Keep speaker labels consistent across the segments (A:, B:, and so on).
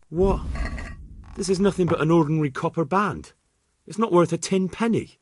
A: What? This is nothing but an ordinary copper band. It's not worth a 10 penny.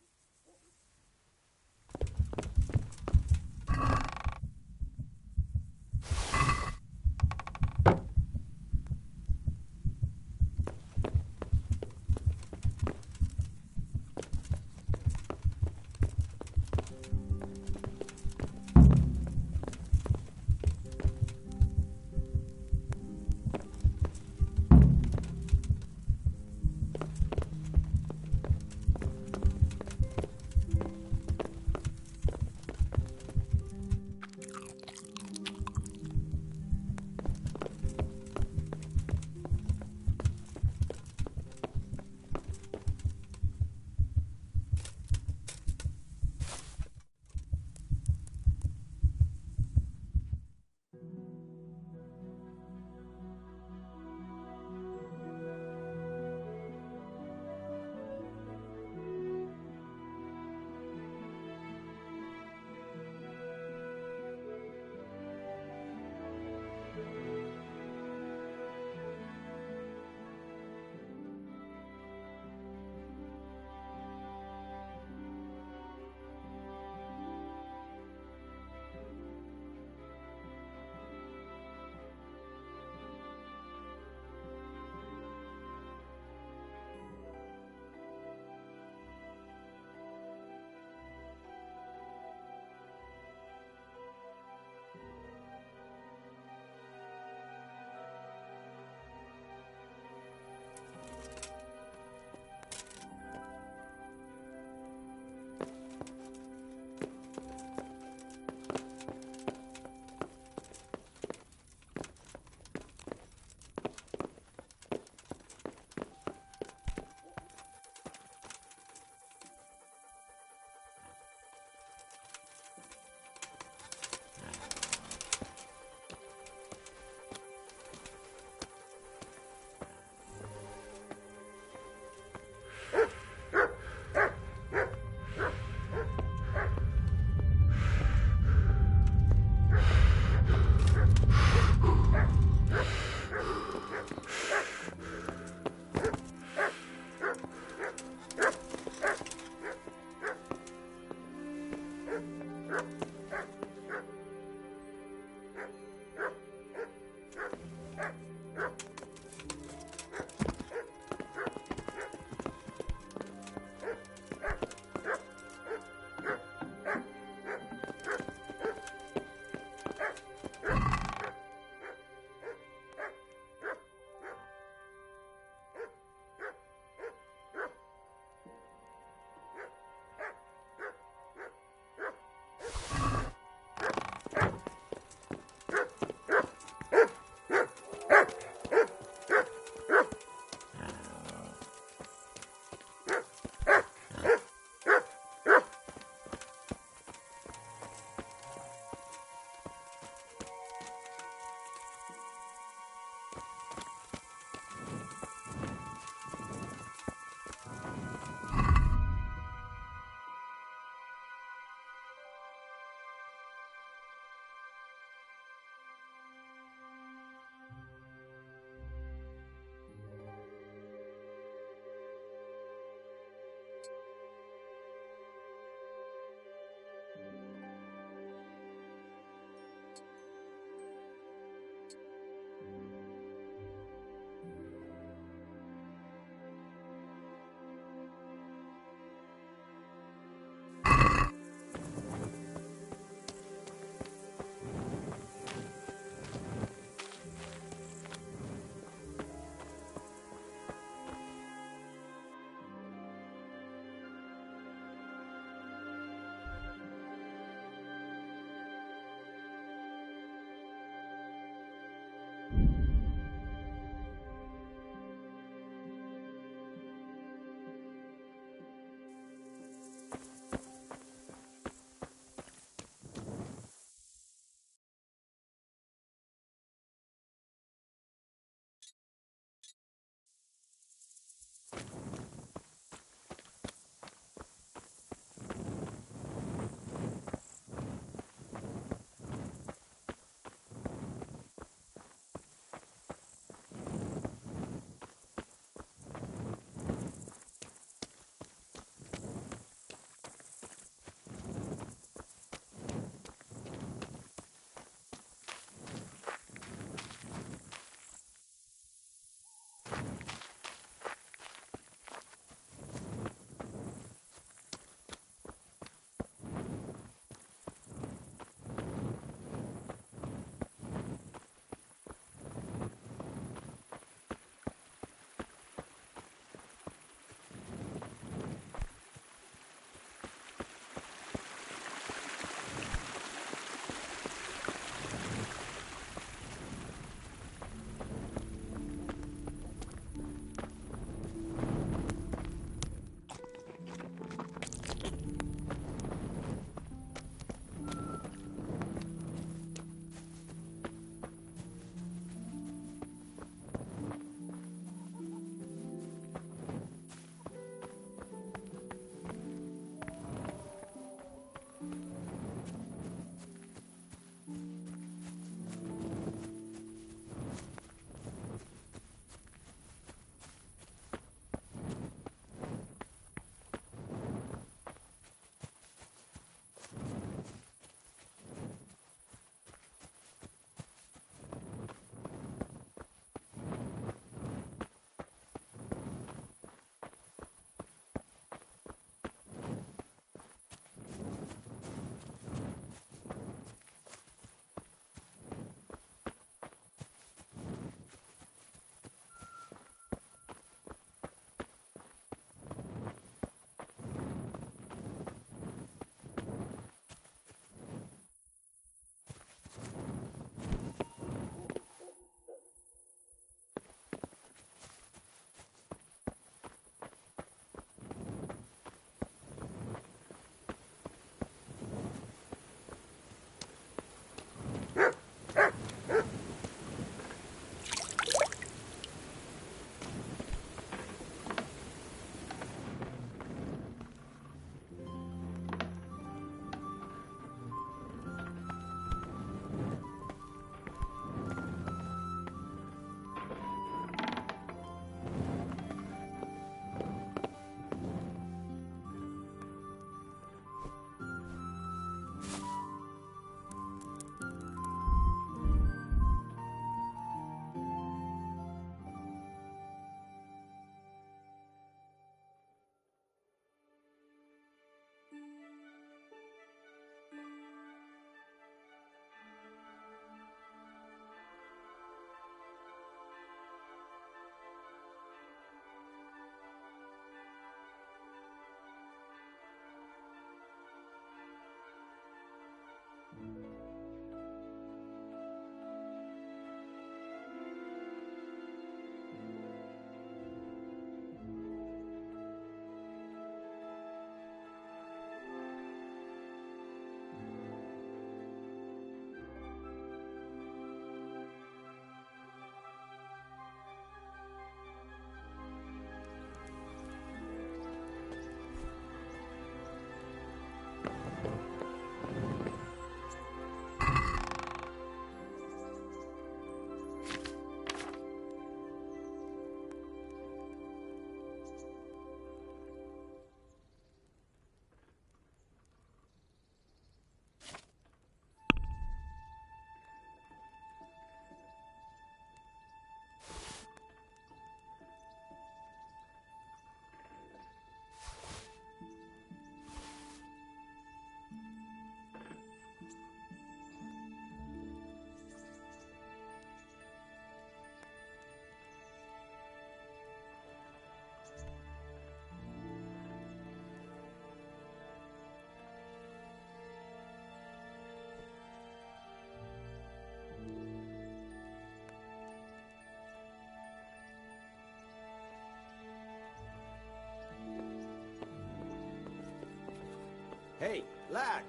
B: Hey, lad.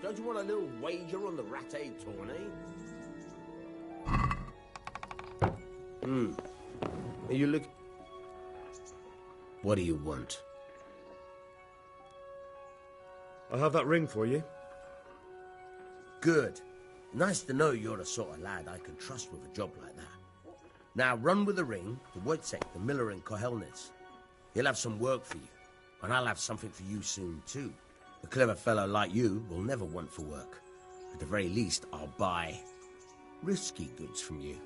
B: Don't you want a little wager on the ratte tourney? Are you look... What do you want?
A: I'll have that ring for you.
B: Good. Nice to know you're the sort of lad I can trust with a job like that. Now run with the ring to Wojciech, the miller in Kohelnitz. He'll have some work for you, and I'll have something for you soon too. A clever fellow like you will never want for work. At the very least, I'll buy risky goods from you.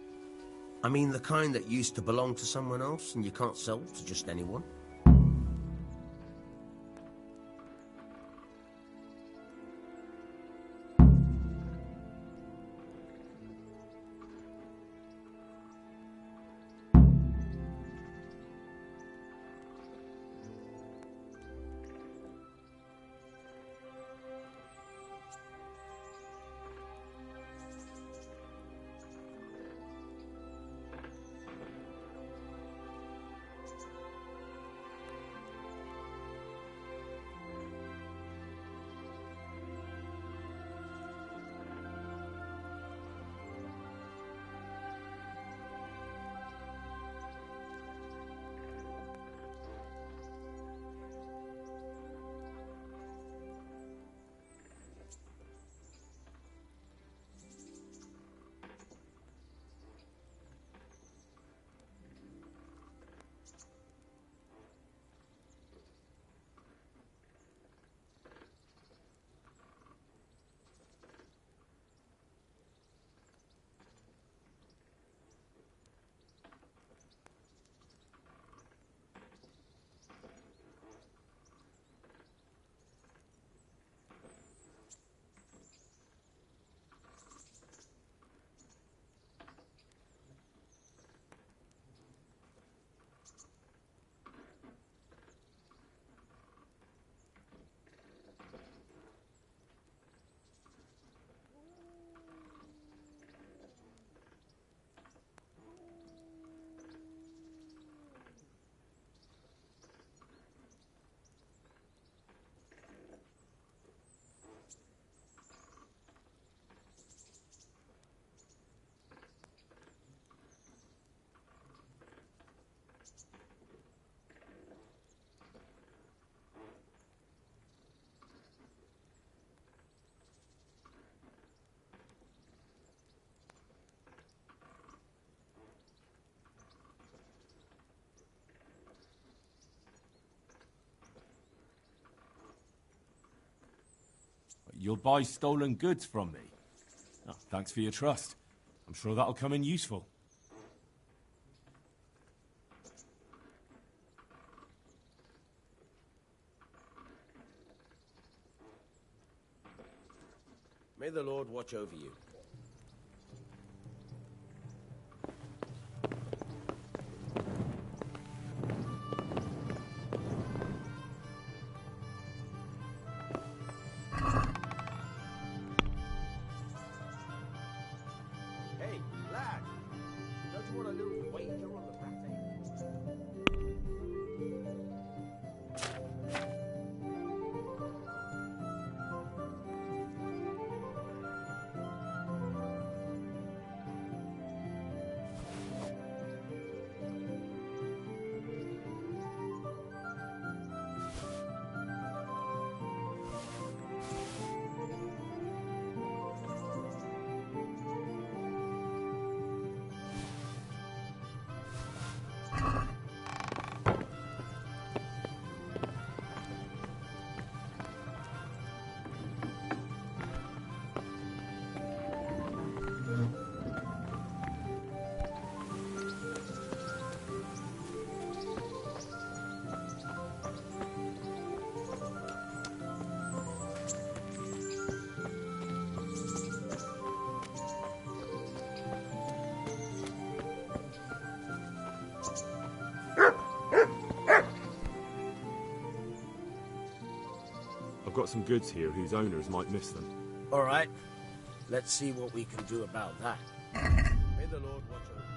B: I mean the kind that used to belong to someone else and you can't sell to just anyone.
A: You'll buy stolen goods from me. Oh, thanks for your trust. I'm sure that'll come in useful.
B: May the Lord watch over you. Hey, lad! Don't you want a little wager on the ratte?
A: I've got some goods here whose owners might miss them.
B: All right. Let's see what we can do about that. May the Lord watch over you.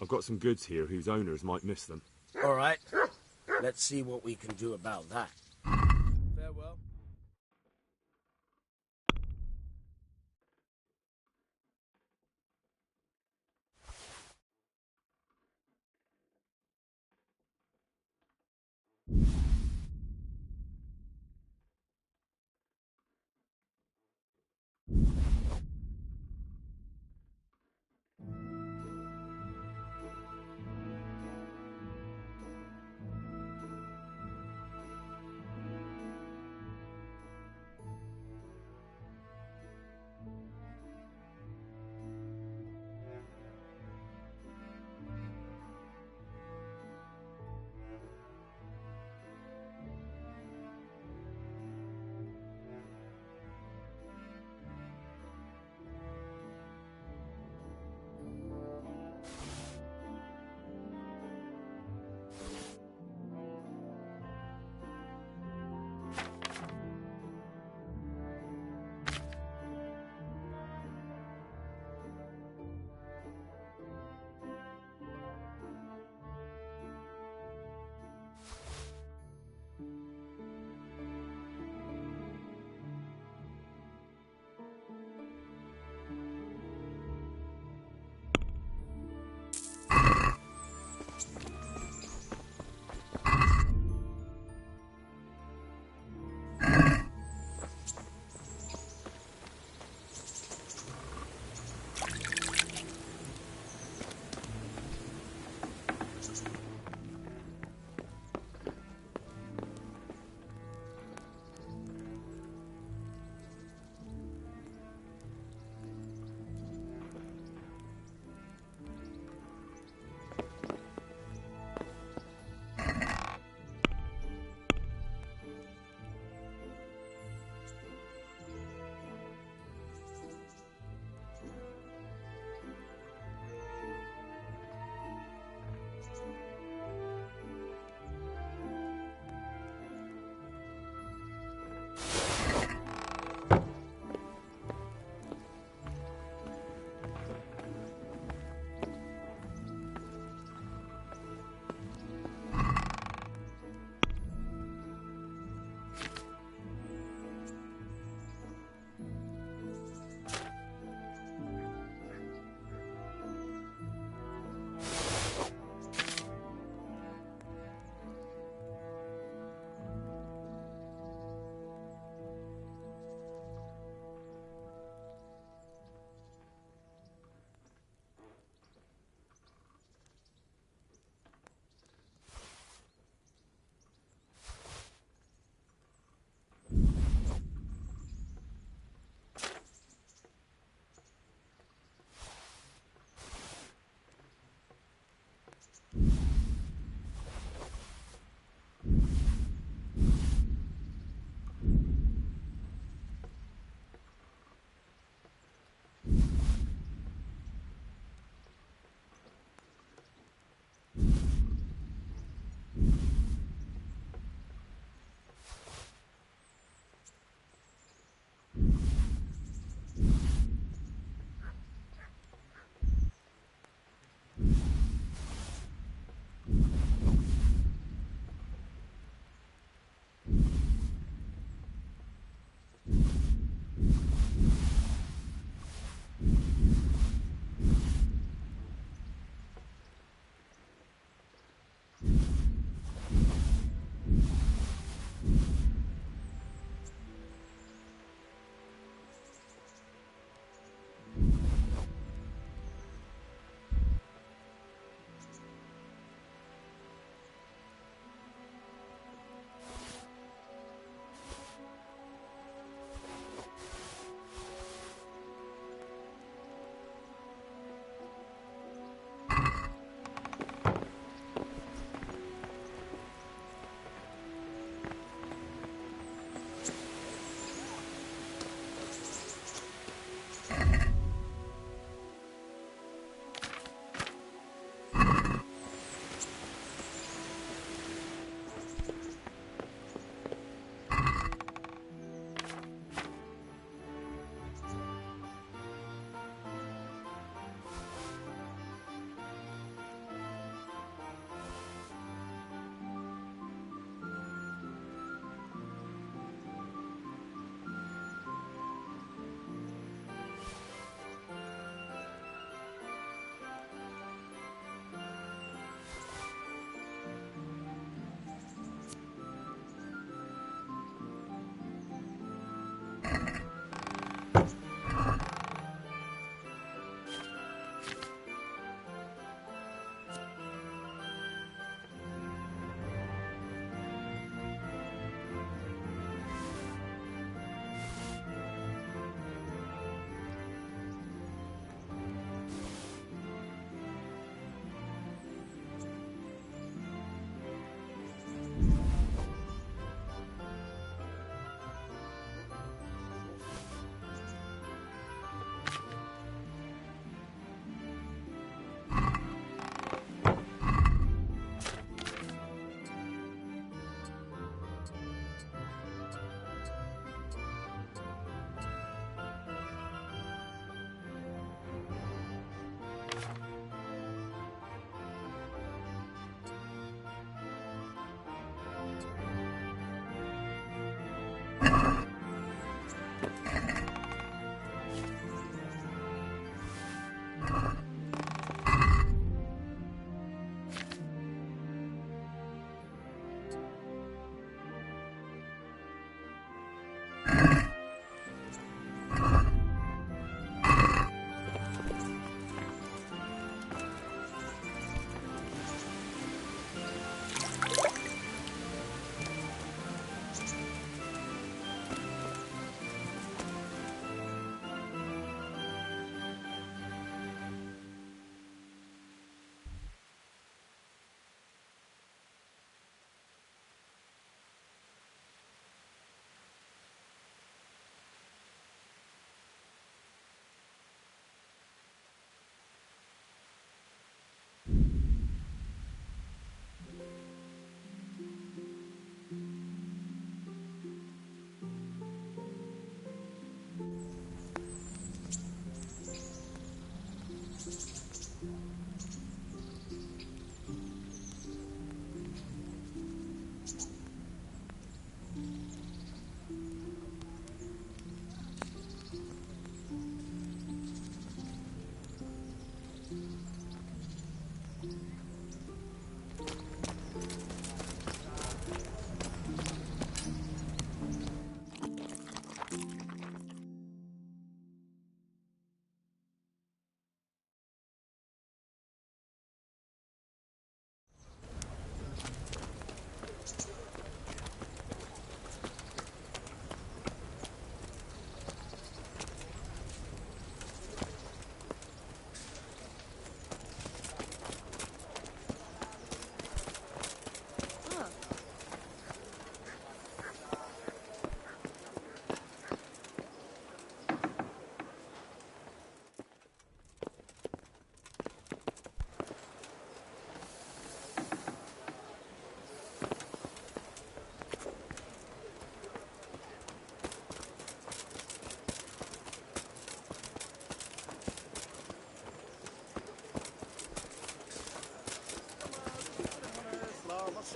A: I've got some goods here whose owners might miss them.
B: All right. Let's see what we can do about that. Farewell.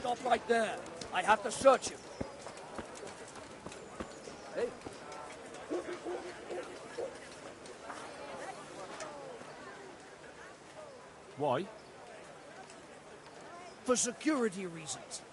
C: Stop right there. I have to search you. Hey.
A: Why?
C: For security reasons.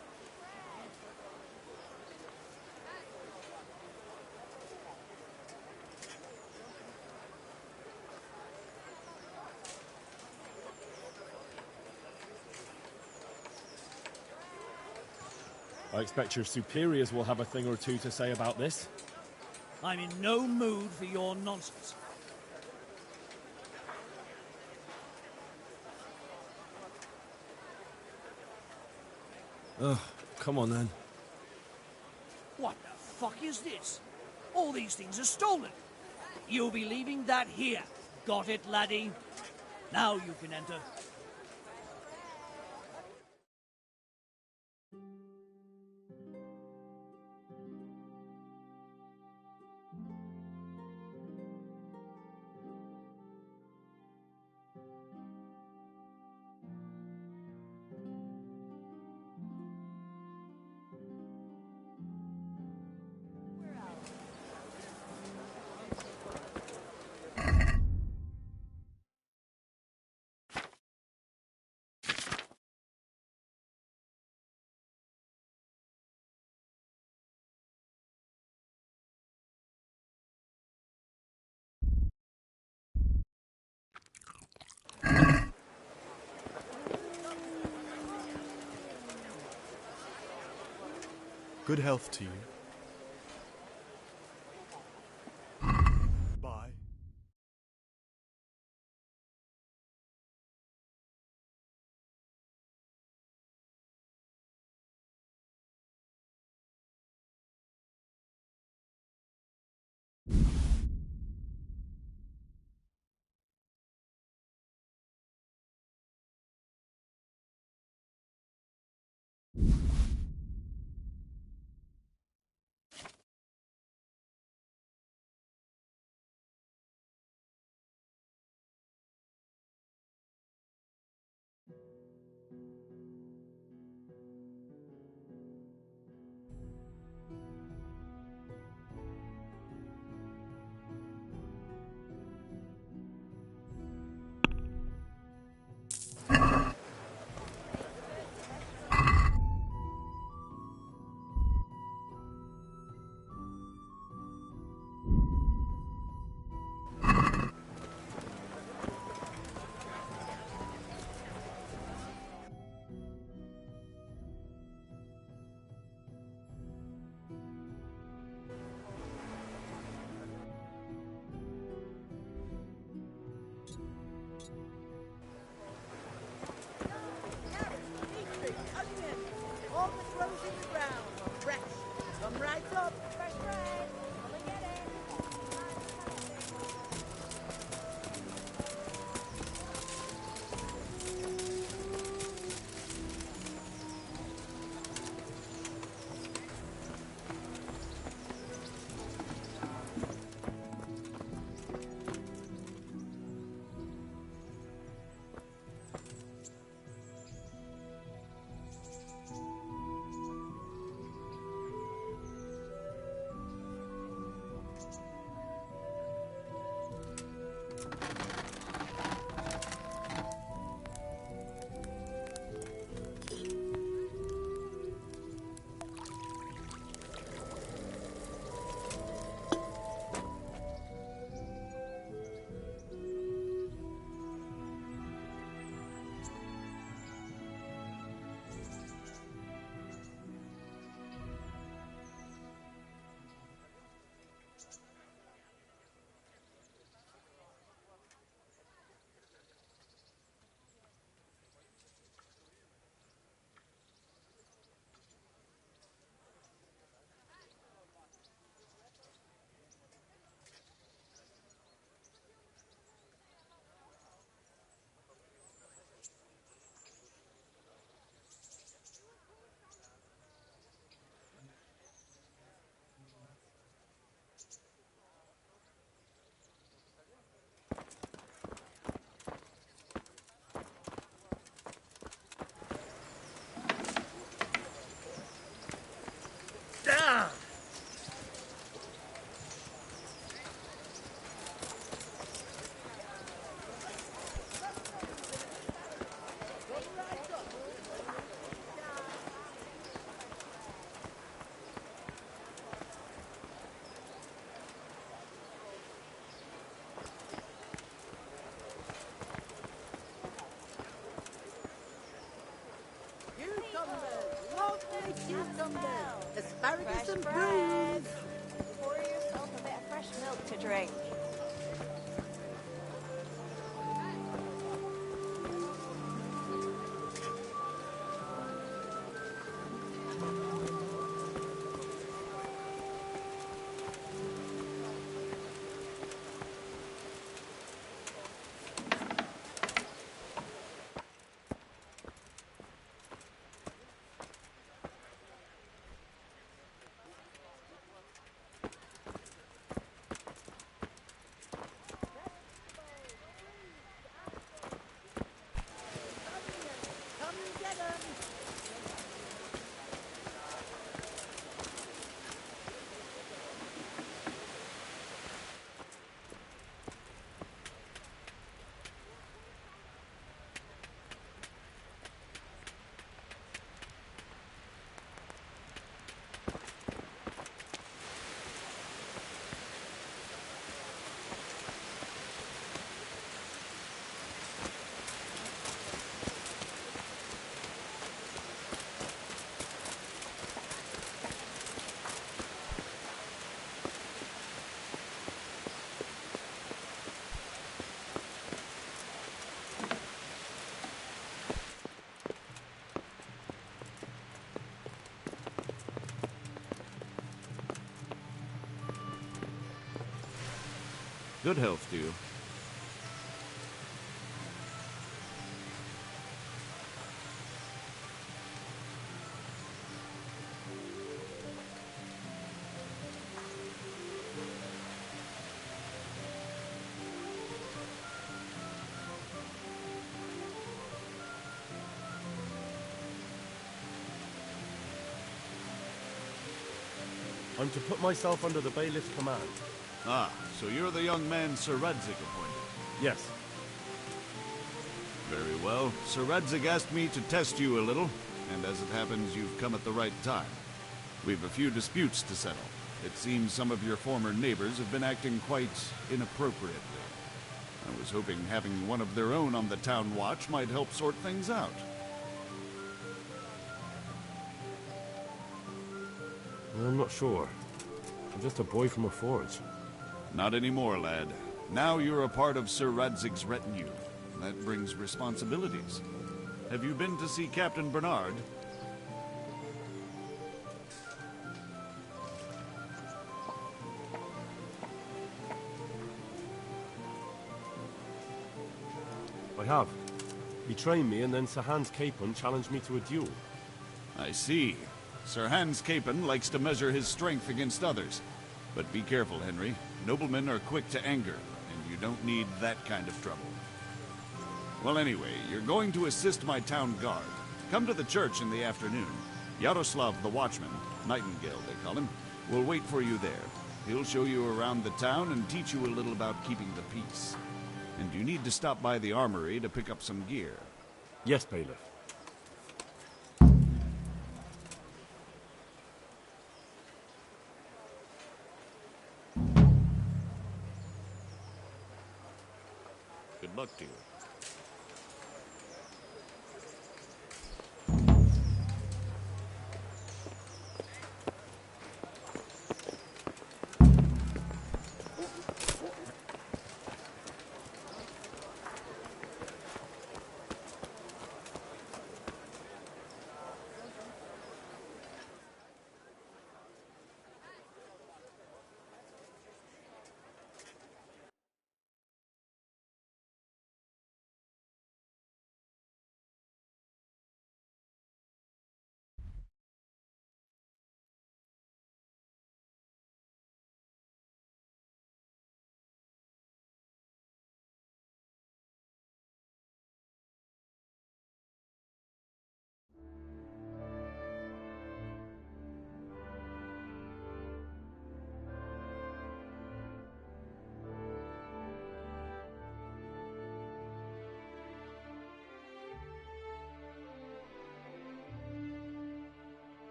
A: I expect your superiors will have a thing or two to say about this.
C: I'm in no mood for your nonsense.
A: Ugh, come on then.
C: What the fuck is this? All these things are stolen. You'll be leaving that here. Got it, laddie? Now you can enter.
D: Good health to you. Bye.
E: Asparagus and
F: bread.
E: prunes.
F: Pour yourself a bit of fresh milk to drink.
E: Come and get 'em.
G: Good health to you.
D: I'm to put myself under the bailiff's command.
G: Ah, so you're the young man Sir Radzig appointed.
D: Yes.
G: Very well. Sir Radzig asked me to test you a little, and as it happens, you've come at the right time. We've a few disputes to settle. It seems some of your former neighbors have been acting quite inappropriately. I was hoping having one of their own on the town watch might help sort things out.
A: I'm not sure. I'm just a boy from a forge.
G: Not anymore, lad. Now you're a part of Sir Radzig's retinue. That brings responsibilities. Have you been to see Captain Bernard?
A: I have. He trained me, and then Sir Hans Capon challenged me to a duel.
G: I see. Sir Hans Capon likes to measure his strength against others. But be careful, Henry. Noblemen are quick to anger, and you don't need that kind of trouble. Well, anyway, you're going to assist my town guard. Come to the church in the afternoon. Yaroslav the Watchman, Nightingale they call him, will wait for you there. He'll show you around the town and teach you a little about keeping the peace. And you need to stop by the armory to pick up some gear.
A: Yes, bailiff.
G: Good luck to you.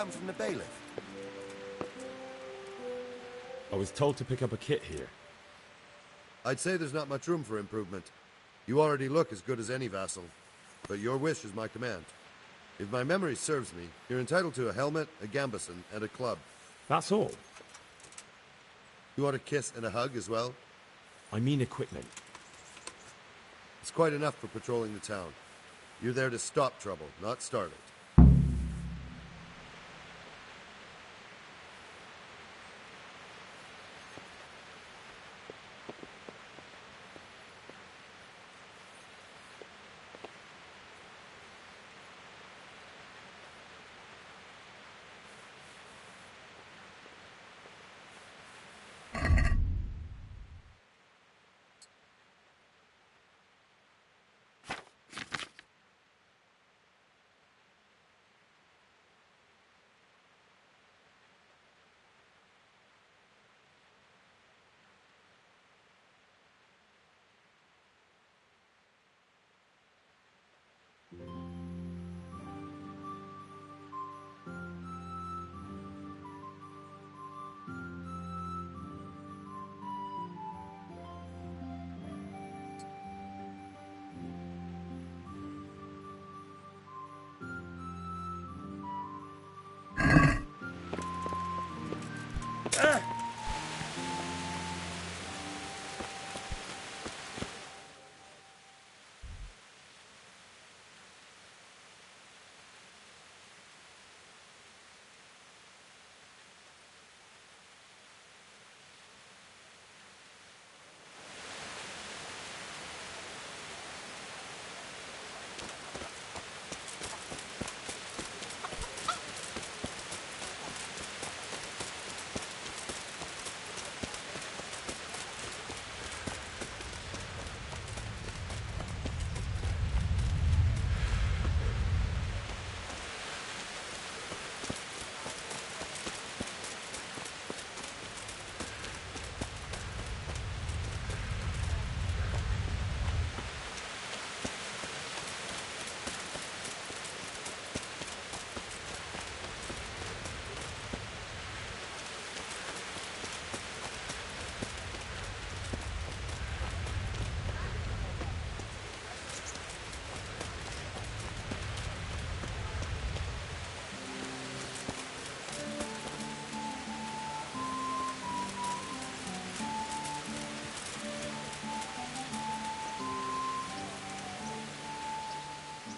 B: come from the bailiff?
A: I was told to pick up a kit here.
H: I'd say there's not much room for improvement. You already look as good as any vassal, but your wish is my command. If my memory serves me, you're entitled to a helmet, a gambeson, and a club.
A: That's all.
H: You want a kiss and a hug as well?
A: I mean equipment.
H: It's quite enough for patrolling the town. You're there to stop trouble, not start it.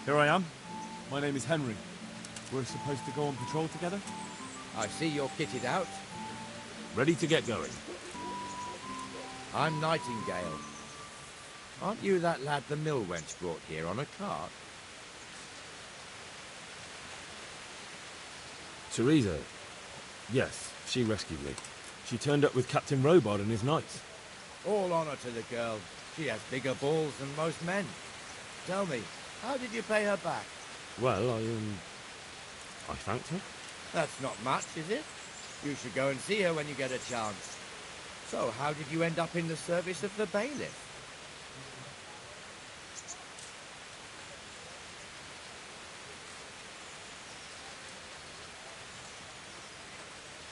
A: Here I am. My name is Henry. We're supposed to go on patrol together?
I: I see you're kitted out.
A: Ready to get going.
I: I'm Nightingale. Aren't you that lad the mill wench brought here on a cart?
A: Teresa. Yes, she rescued me. She turned up with Captain Robard and his knights.
I: All honor to the girl. She has bigger balls than most men. Tell me, how did you pay her back?
A: Well, I thanked her.
I: That's not much, is it? You should go and see her when you get a chance. So, how did you end up in the service of the bailiff?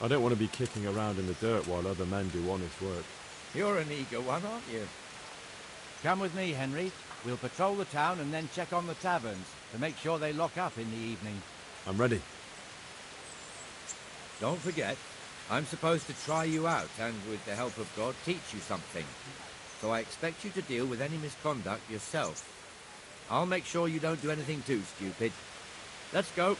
A: I don't want to be kicking around in the dirt while other men do honest work.
I: You're an eager one, aren't you?
C: Come with me, Henry. We'll patrol the town and then check on the taverns to make sure they lock up in the evening.
A: I'm ready.
I: Don't forget, I'm supposed to try you out and, with the help of God, teach you something. So I expect you to deal with any misconduct yourself. I'll make sure you don't do anything too stupid. Let's go.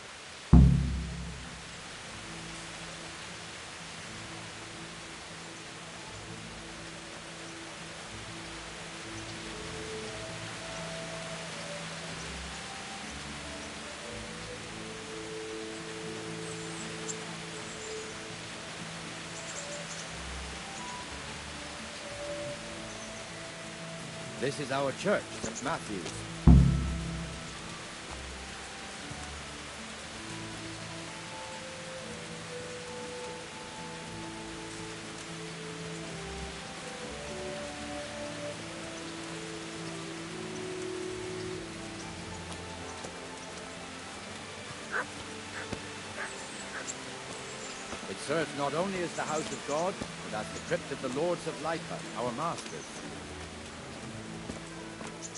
I: This is our church, St. Matthew's. It serves not only as the house of God, but as the crypt of the Lords of Lipa, our masters.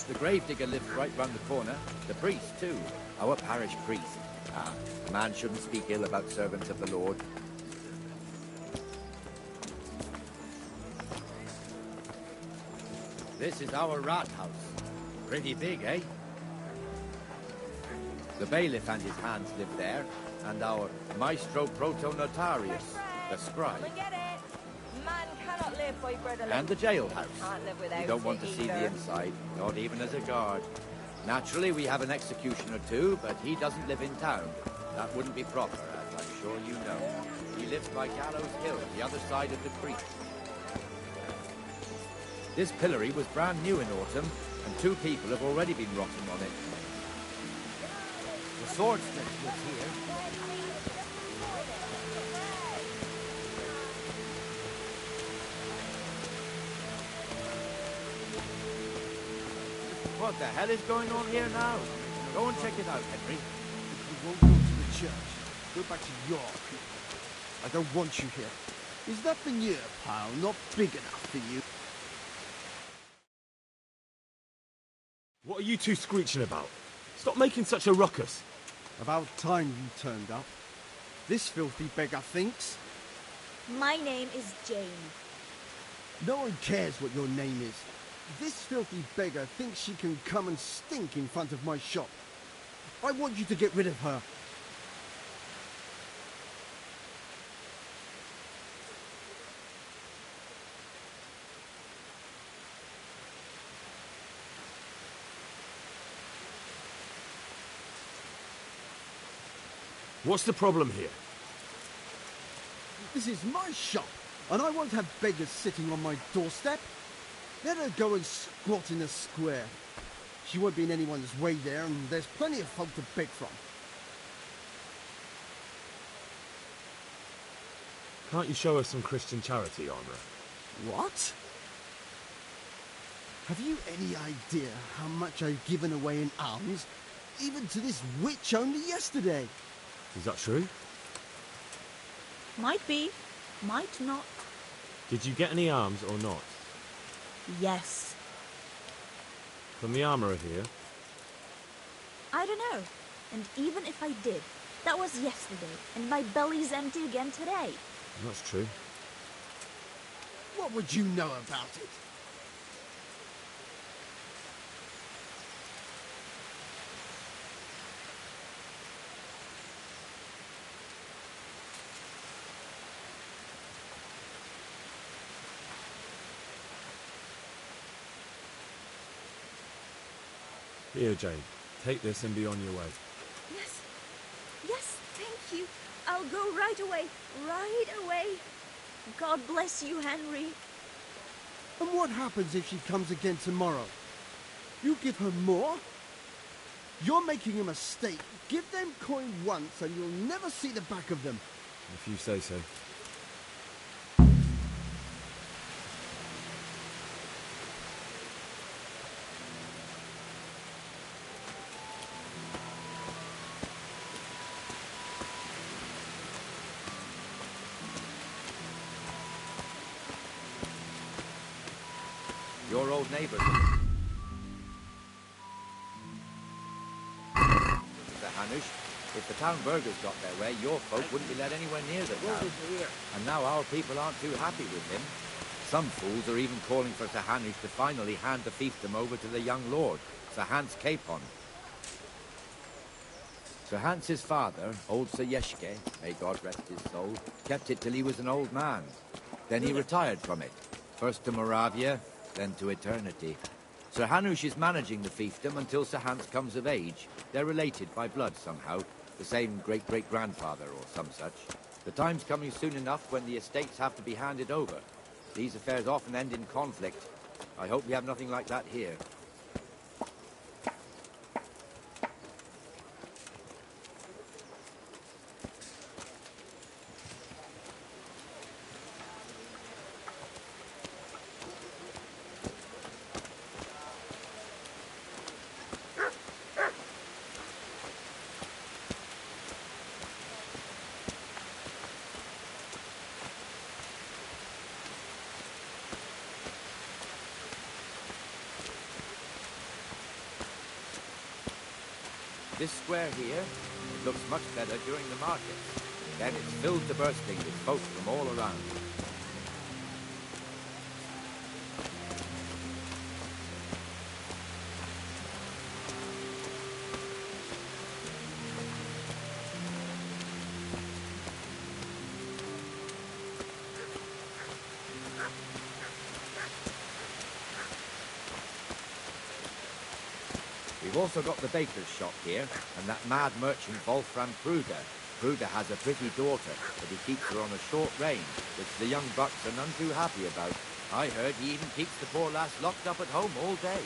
I: The gravedigger lives right round the corner. The priest, too. Our parish priest. Ah, a man shouldn't speak ill about servants of the Lord. This is our rat house. Pretty big, eh? The bailiff and his hands live there, and our maestro proto-notarius, the scribe.
F: Look at it. Man cannot live by bread alone.
I: And the jailhouse.
F: Can't live without
I: You don't want
F: it
I: to see
F: either.
I: the inside, not even as a guard. Naturally, we have an executioner too, but he doesn't live in town. That wouldn't be proper, as I'm sure you know. He lives by Gallows Hill, the other side of the creek. This pillory was brand new in autumn, and 2 people have already been rotting on it. The swordsmith lives here. What the hell is going on here now? Go and check it out, Henry.
J: You won't go to the church. Go back to York. I don't want you here. There's nothing here, pal. Not big enough for you.
A: What are you two screeching about? Stop making such a ruckus.
J: About time you turned up. This filthy beggar thinks.
E: My name is Jane.
J: No one cares what your name is. This filthy beggar thinks she can come and stink in front of my shop. I want you to get rid of her.
A: What's the problem here?
J: This is my shop, and I won't have beggars sitting on my doorstep. Let her go and squat in the square. She won't be in anyone's way there, and there's plenty of folk to beg from.
A: Can't you show us some Christian charity, Armourer?
J: What? Have you any idea how much I've given away in alms, even to this witch only yesterday?
A: Is that true?
E: Might be, might not.
A: Did you get any arms or not?
E: Yes.
A: From the Armourer here?
E: I don't know. And even if I did, that was yesterday, and my belly's empty again today.
A: That's true.
J: What would you know about it?
A: Here, Jane. Take this and be on your way.
E: Yes. Yes, thank you. I'll go right away. Right away. God bless you, Henry.
J: And what happens if she comes again tomorrow? You give her more? You're making a mistake. Give them coin once and you'll never see the back of them.
A: If you say so.
I: Your old neighbours. Mr. Hanush, if the town burghers got their way, your folk wouldn't be let anywhere near the town. And now our people aren't too happy with him. Some fools are even calling for Sir Hanush to finally hand the fiefdom over to the young lord, Sir Hans Capon. Sir Hans's father, old Sir Yeshke, may God rest his soul, kept it till he was an old man. Then he retired from it, first to Moravia, then to eternity. Sir Hanush is managing the fiefdom until Sir Hans comes of age. They're related by blood somehow, the same great-great-grandfather or some such. The time's coming soon enough when the estates have to be handed over. These affairs often end in conflict. I hope we have nothing like that here. This square here, it looks much better during the market. Then it's filled to bursting with folk from all around. We've also got the baker's shop here, and that mad merchant Wolfram Kruger. Kruger has a pretty daughter, but he keeps her on a short rein, which the young bucks are none too happy about. I heard he even keeps the poor lass locked up at home all day.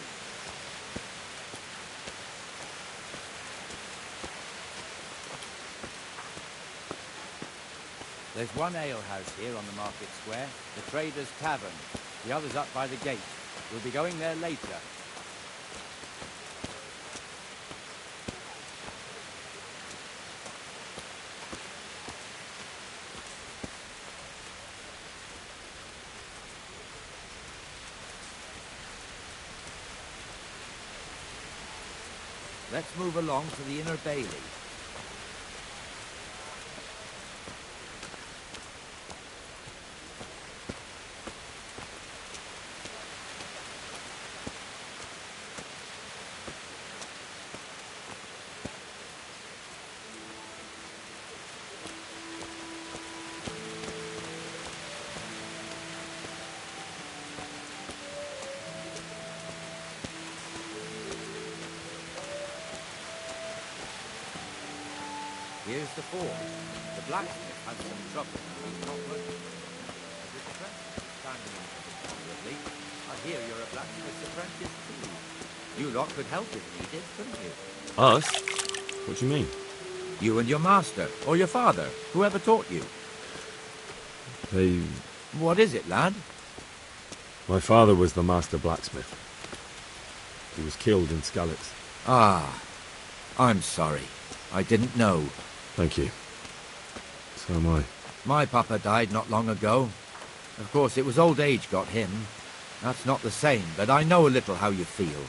I: There's one alehouse here on the market square, the Trader's Tavern. The other's up by the gate. We'll be going there later. Let's move along to the Inner Bailey. Here's the forge. The blacksmith has some trouble. He's not working. As his apprentice is standing in considerably, I hear you're a blacksmith's apprentice too. You lot could help if needed, couldn't you?
A: Us? What do you mean?
I: You and your master, or your father, whoever taught you.
A: They...
I: What is it, lad?
A: My father was the master blacksmith. He was killed in Skalitz.
I: Ah, I'm sorry. I didn't know.
A: Thank you. So am I.
I: My papa died not long ago. Of course, it was old age got him. That's not the same, but I know a little how you feel.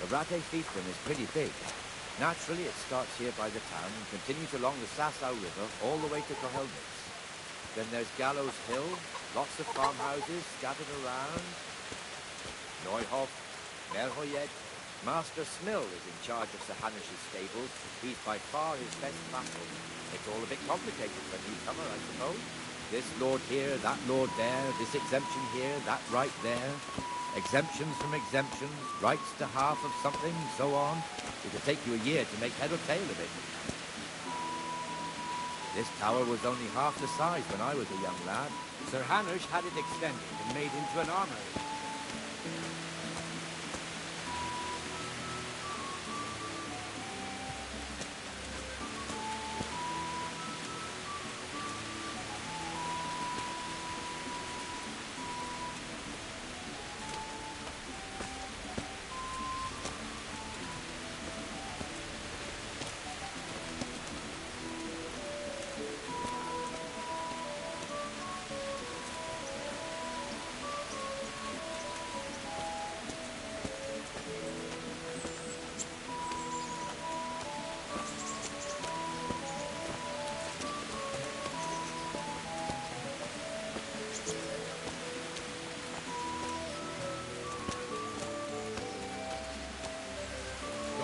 I: The Rate Fiefdom is pretty big. Naturally, it starts here by the town and continues along the Sassau River all the way to Kohelnitz. Then there's Gallows Hill, lots of farmhouses scattered around. Neuhof, Merhoyed. Master Smill is in charge of Sir Hanish's stables. He's by far his best vassal. It's all a bit complicated for a newcomer, I suppose. This lord here, that lord there, this exemption here, that right there. Exemptions from exemptions, rights to half of something, so on. It could take you a year to make head or tail of it. This tower was only half the size when I was a young lad. Sir Hanish had it extended and made into an armory.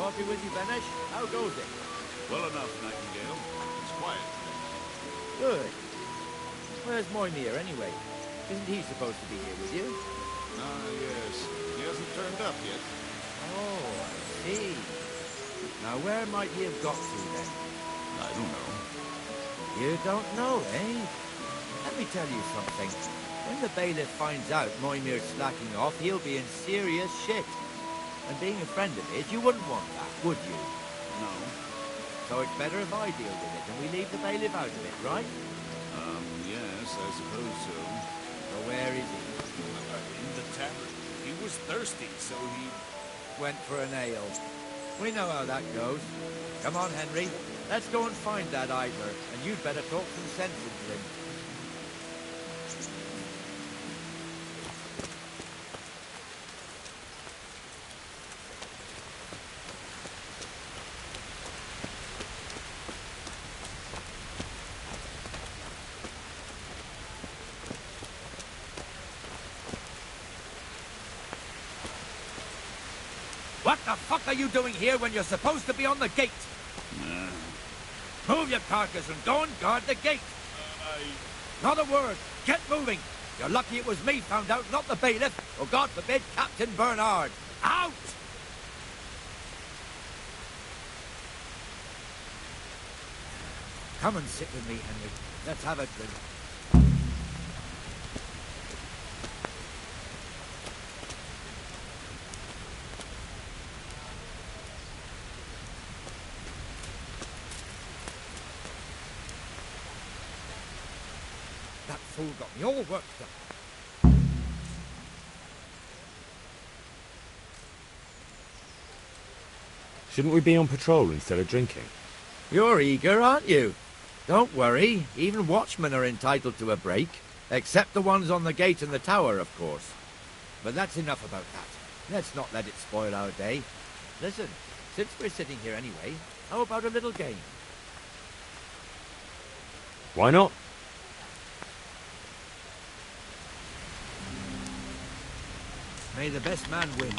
I: Coffee with you, Benish? How goes it?
G: Well enough, Nightingale. It's quiet today.
I: Good. Where's Moimir, anyway? Isn't he supposed to be here with you?
G: Ah, yes. He hasn't turned up yet.
I: Oh, I see. Now, where might he have got to, then?
G: I don't know.
I: You don't know, eh? Let me tell you something. When the bailiff finds out Moimir's slacking off, he'll be in serious shit. And being a friend of his, you wouldn't want that, would you?
G: No.
I: So it's better if I deal with it and we leave the bailiff out of it, right?
G: Yes. Yes, I suppose so.
I: So where is he?
G: In the tavern. He was thirsty, so he...
I: Went for an ale. We know how that goes. Come on, Henry. Let's go and find that idler, and you'd better talk some sense into him. What the fuck are you doing here when you're supposed to be on the gate? Move your carcass and go and guard the gate. Not a word. Get moving. You're lucky it was me found out, not the bailiff, or God forbid, Captain Bernard. Out! Come and sit with me, Henry. Let's have a drink. That fool got me all worked up.
A: Shouldn't we be on patrol instead of drinking?
I: You're eager, aren't you? Don't worry, even watchmen are entitled to a break. Except the ones on the gate and the tower, of course. But that's enough about that. Let's not let it spoil our day. Listen, since we're sitting here anyway, how about a little game?
A: Why not?
I: May the best man win.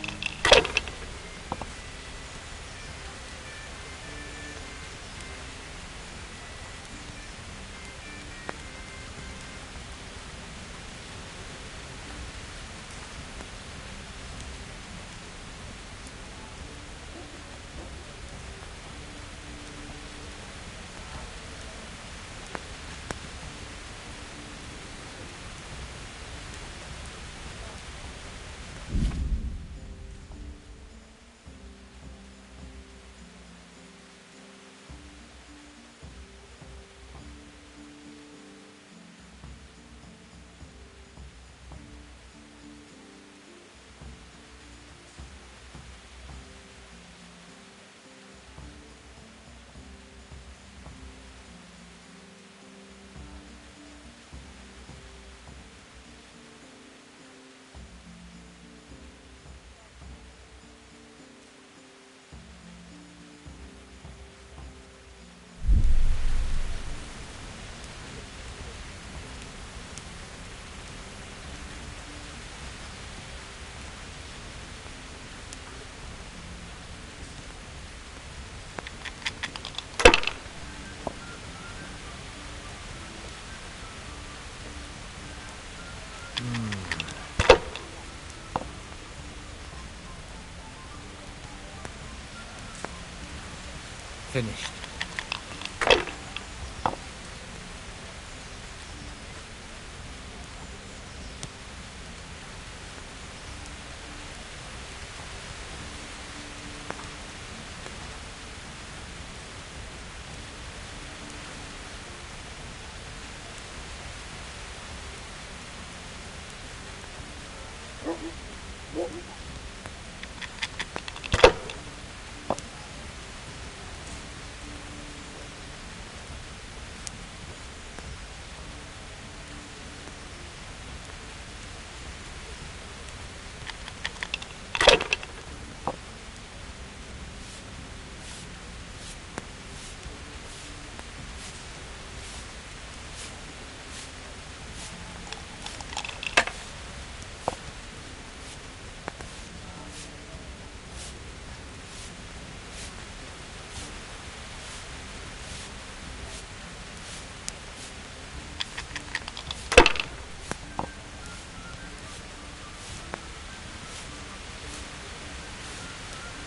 I: Finished.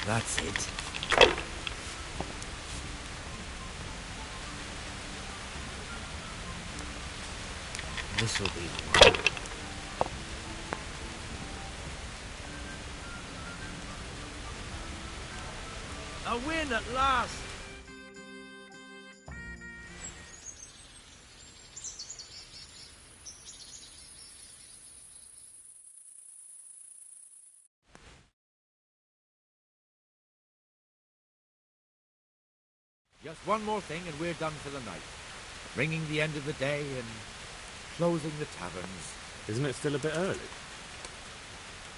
I: That's it. This'll be the one. A win at last! Just one more thing and we're done for the night. Ringing the end of the day and closing the taverns.
A: Isn't it still a bit early?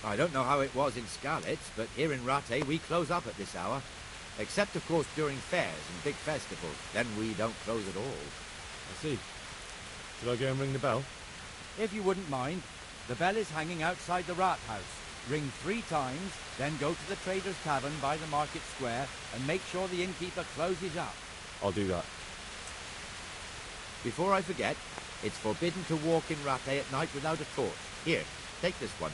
I: I don't know how it was in Scarlet, but here in Rattay we close up at this hour. Except, of course, during fairs and big festivals. Then we don't close at all.
A: I see. Should I go and ring the bell?
K: If you wouldn't mind, the bell is hanging outside the rat house. Ring 3 times, then go to the Trader's Tavern by the market square and make sure the innkeeper closes up.
A: I'll do that.
I: Before I forget, it's forbidden to walk in Rattay at night without a torch. Here, take this one.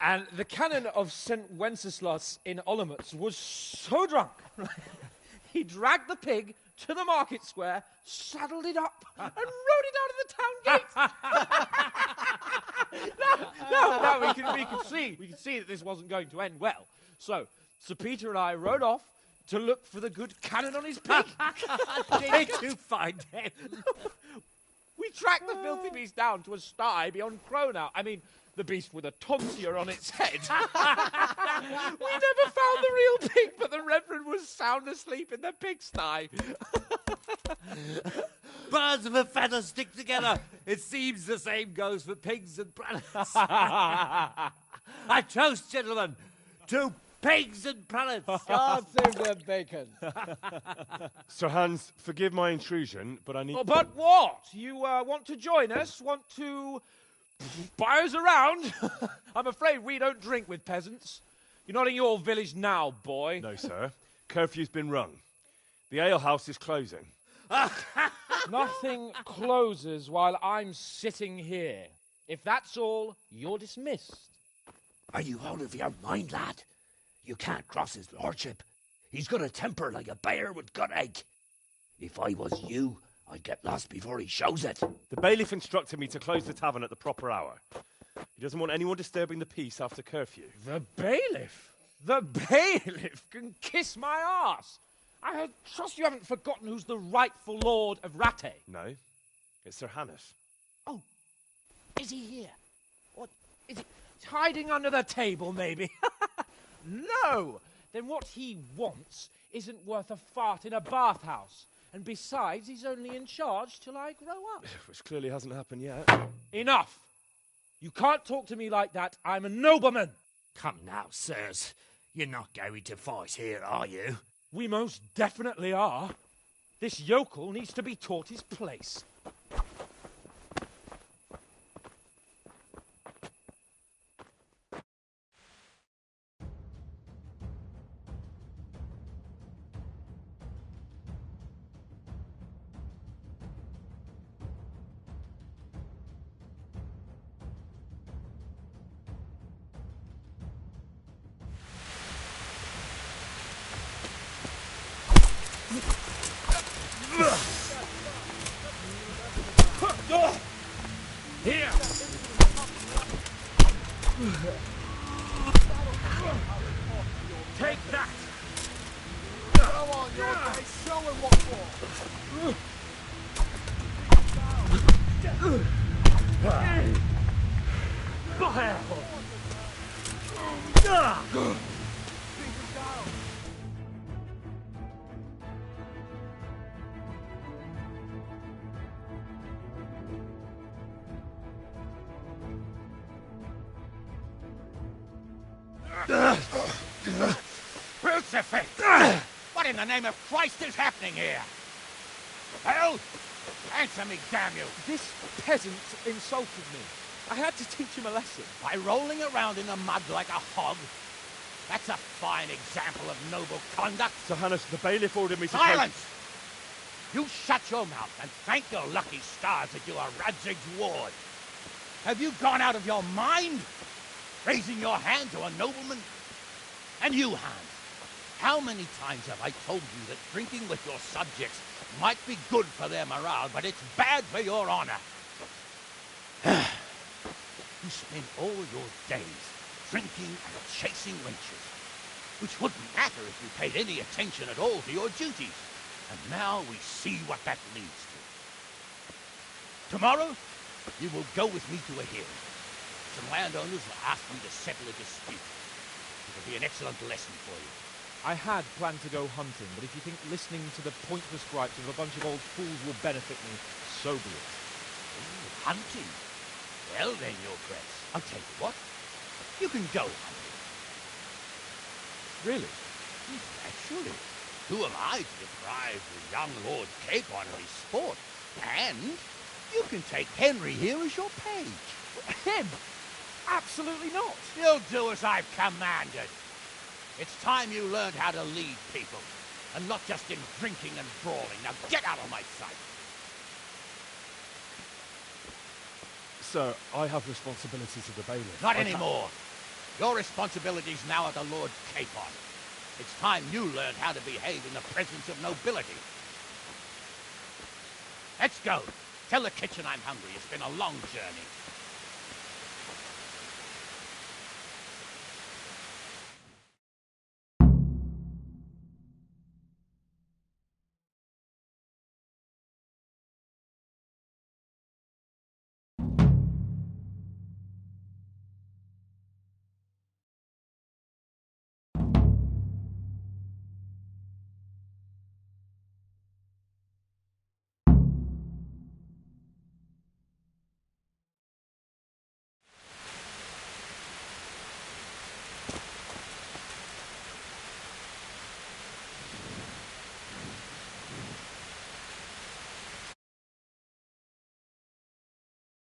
L: And the canon of St. Wenceslas in Olomouc was so drunk, he dragged the pig to the market square, saddled it up, and rode it out of the town gate. No, we could see that this wasn't going to end well. So, Sir Peter and I rode off to look for the good canon on his pig.
K: Did you find him?
L: We tracked the filthy beast down to a sty beyond Cronau. I mean, the beast with a tonsure on its head. We never found the real pig, but the Reverend was sound asleep in the pigsty.
K: Birds of a feather stick together. It seems the same goes for pigs and prelates. I toast, gentlemen, to pigs and prelates.
L: God save the bacon.
A: Sir Hans, forgive my intrusion, but I need...
L: Oh, but what? You want to join us? Want to Buyers around? I'm afraid we don't drink with peasants. You're not in your village now, boy.
D: No, sir. Curfew's been rung. The alehouse is closing.
L: Nothing closes while I'm sitting here. If that's all, you're dismissed.
C: Are you out of your mind, lad? You can't cross his lordship. He's got a temper like a bear with gut ache. If I was you, I'd get lost before he shows it.
D: The bailiff instructed me to close the tavern at the proper hour. He doesn't want anyone disturbing the peace after curfew.
L: The bailiff? The bailiff can kiss my arse. I trust you haven't forgotten who's the rightful lord of Rattay.
D: No, it's Sir Hannes.
L: Oh, is he here? What, is he hiding under the table, maybe? No! Then what he wants isn't worth a fart in a bathhouse. And besides, he's only in charge till I grow up.
D: Which clearly hasn't happened yet.
L: Enough! You can't talk to me like that. I'm a nobleman.
C: Come now, sirs. You're not going to fight here, are you?
L: We most definitely are. This yokel needs to be taught his place.
C: Here! Take that!
J: Go on, your face, show him what for!
C: Crucifix! What in the name of Christ is happening here? Hell! Answer me, damn you!
L: This peasant insulted me. I had to teach him a lesson.
C: By rolling around in the mud like a hog? That's a fine example of noble conduct.
D: Sir Hannes, the bailiff ordered me to...
C: Silence! You shut your mouth and thank your lucky stars that you are Radzig's ward. Have you gone out of your mind? Raising your hand to a nobleman? And you, Hans, how many times have I told you that drinking with your subjects might be good for their morale, but it's bad for your honor? You spend all your days drinking and chasing wenches, which wouldn't matter if you paid any attention at all to your duties. And now we see what that leads to. Tomorrow, you will go with me to a hearing. Some landowners will ask me to settle a dispute. It'll be an excellent lesson for you.
L: I had planned to go hunting, but if you think listening to the pointless gripes of a bunch of old fools will benefit me, so be it.
C: Ooh, hunting? Well then, your grace, I'll tell you what. You can go hunting.
L: Really?
C: Naturally. Who am I to deprive the young Lord Capon of his sport? And you can take Henry here as your page.
L: Him? Absolutely not.
C: You'll do as I've commanded. It's time you learned how to lead people, and not just in drinking and brawling. Now get out of my sight.
D: Sir, I have responsibilities of the bailiff.
C: Not anymore. Your responsibilities now are the Lord Capon. It's time you learned how to behave in the presence of nobility. Let's go. Tell the kitchen I'm hungry. It's been a long journey.